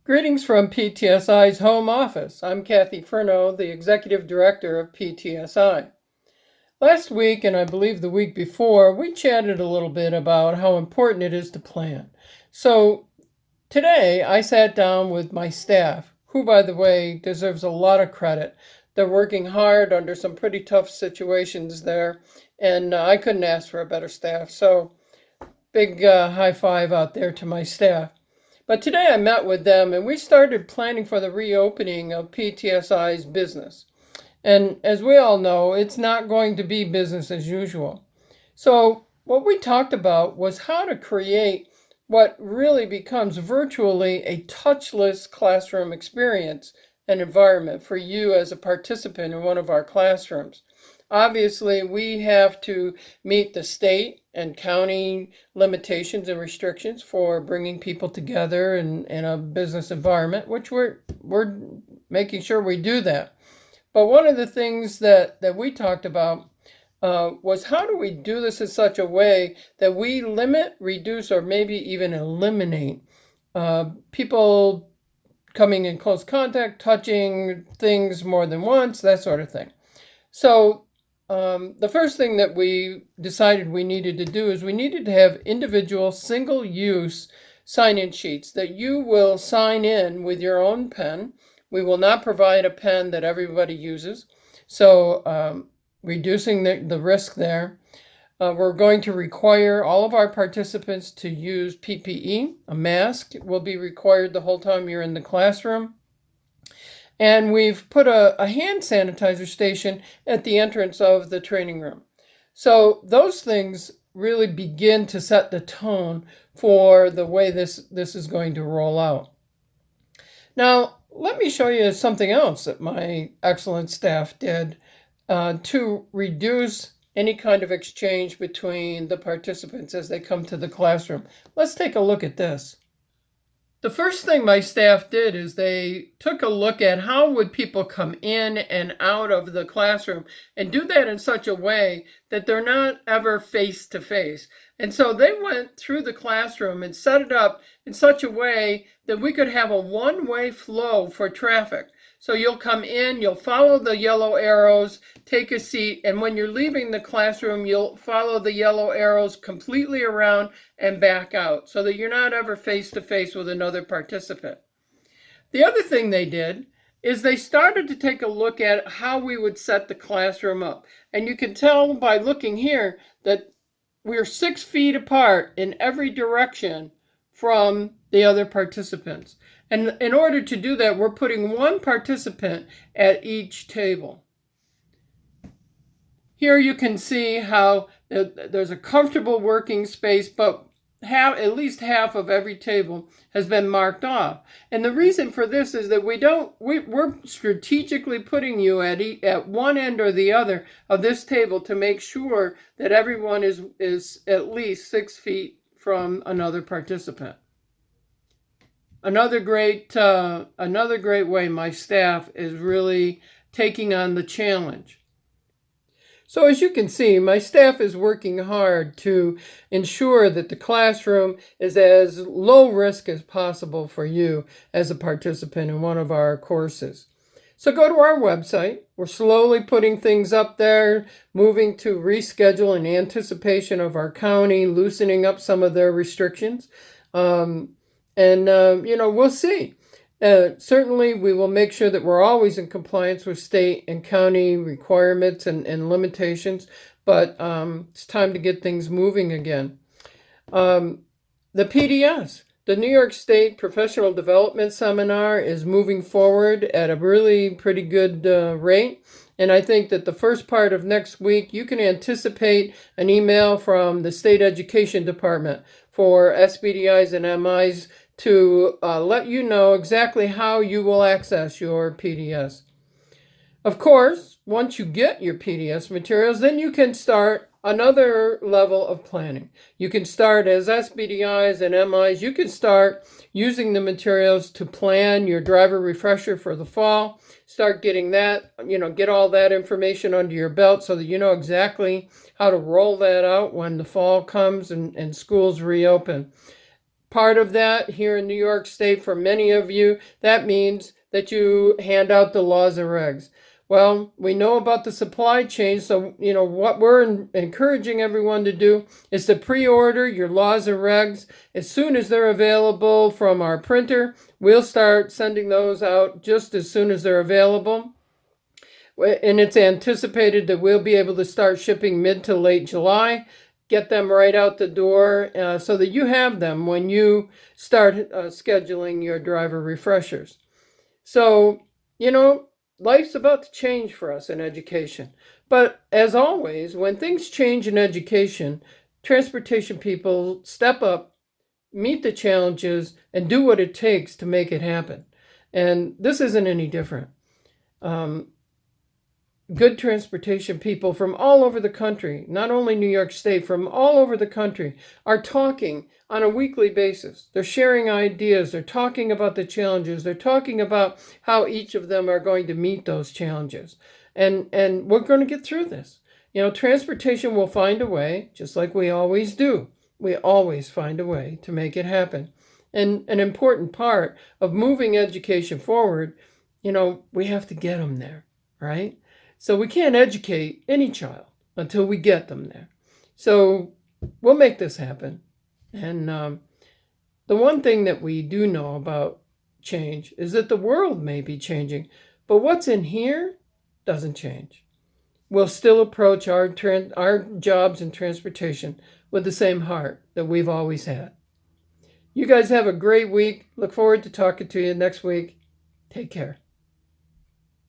Greetings from PTSI's home office. I'm Kathy Furno, the Executive Director of PTSI. Last week, and I believe the week before, we chatted a little bit about how important it is to plan. So today, I sat down with my staff, who, by the way, deserves a lot of credit. They're working hard under some pretty tough situations there, and I couldn't ask for a better staff. So big high five out there to my staff. But today I met with them and we started planning for the reopening of PTSI's business. And as we all know, it's not going to be business as usual. So what we talked about was how to create what really becomes virtually a touchless classroom experience and environment for you as a participant in one of our classrooms. Obviously, we have to meet the state and county limitations and restrictions for bringing people together in a business environment, which we're making sure we do that. But one of the things that we talked about was how do we do this in such a way that we limit, reduce, or maybe even eliminate people coming in close contact, touching things more than once, that sort of thing. So the first thing that we decided we needed to do is we needed to have individual single-use sign-in sheets that you will sign in with your own pen. We will not provide a pen that everybody uses, so reducing the risk there. We're going to require all of our participants to use PPE. A mask will be required the whole time you're in the classroom. And we've put a hand sanitizer station at the entrance of the training room. So those things really begin to set the tone for the way this is going to roll out. Now, let me show you something else that my excellent staff did to reduce any kind of exchange between the participants as they come to the classroom. Let's take a look at this. The first thing my staff did is they took a look at how would people come in and out of the classroom and do that in such a way that they're not ever face to face. And so they went through the classroom and set it up in such a way that we could have a one-way flow for traffic. So you'll come in, you'll follow the yellow arrows, take a seat, and when you're leaving the classroom, you'll follow the yellow arrows completely around and back out so that you're not ever face to face with another participant. The other thing they did is they started to take a look at how we would set the classroom up. And you can tell by looking here that we're 6 feet apart in every direction from the other participants. And in order to do that, we're putting one participant at each table. Here you can see how there's a comfortable working space, but at least half of every table has been marked off. And the reason for this is that we're strategically putting you at one end or the other of this table to make sure that everyone is at least 6 feet from another participant. Another great way my staff is really taking on the challenge. So as you can see, my staff is working hard to ensure that the classroom is as low risk as possible for you as a participant in one of our courses. So go to our website. We're slowly putting things up there, moving to reschedule in anticipation of our county loosening up some of their restrictions. We'll see. Certainly, we will make sure that we're always in compliance with state and county requirements and limitations, but it's time to get things moving again. The PDS, the New York State Professional Development Seminar, is moving forward at a really pretty good rate. And I think that the first part of next week, you can anticipate an email from the State Education Department for SBDIs and MIs to let you know exactly how you will access your PDS. Of course, once you get your PDS materials, then you can start another level of planning. You can start as SBDIs and MIs. You can start using the materials to plan your driver refresher for the fall. Start getting that, get all that information under your belt so that you know exactly how to roll that out when the fall comes and schools reopen. part of that here in New York State for many of you, that means that you hand out the laws and regs. Well, we know about the supply chain, so what we're encouraging everyone to do is to pre-order your laws and regs as soon as they're available from our printer. We'll start sending those out just as soon as they're available. And it's anticipated that we'll be able to start shipping mid to late July. Get them right out the door so that you have them when you start scheduling your driver refreshers. So, life's about to change for us in education. But as always, when things change in education, transportation people step up, meet the challenges, and do what it takes to make it happen. And this isn't any different. Good transportation people from all over the country, not only New York State, from all over the country, are talking on a weekly basis. They're sharing ideas. They're talking about the challenges. They're talking about how each of them are going to meet those challenges. And we're going to get through this. Transportation will find a way, just like we always do. We always find a way to make it happen. And an important part of moving education forward, we have to get them there, right? So we can't educate any child until we get them there. So we'll make this happen. And the one thing that we do know about change is that the world may be changing, but what's in here doesn't change. We'll still approach our jobs in transportation with the same heart that we've always had. You guys have a great week. Look forward to talking to you next week. Take care.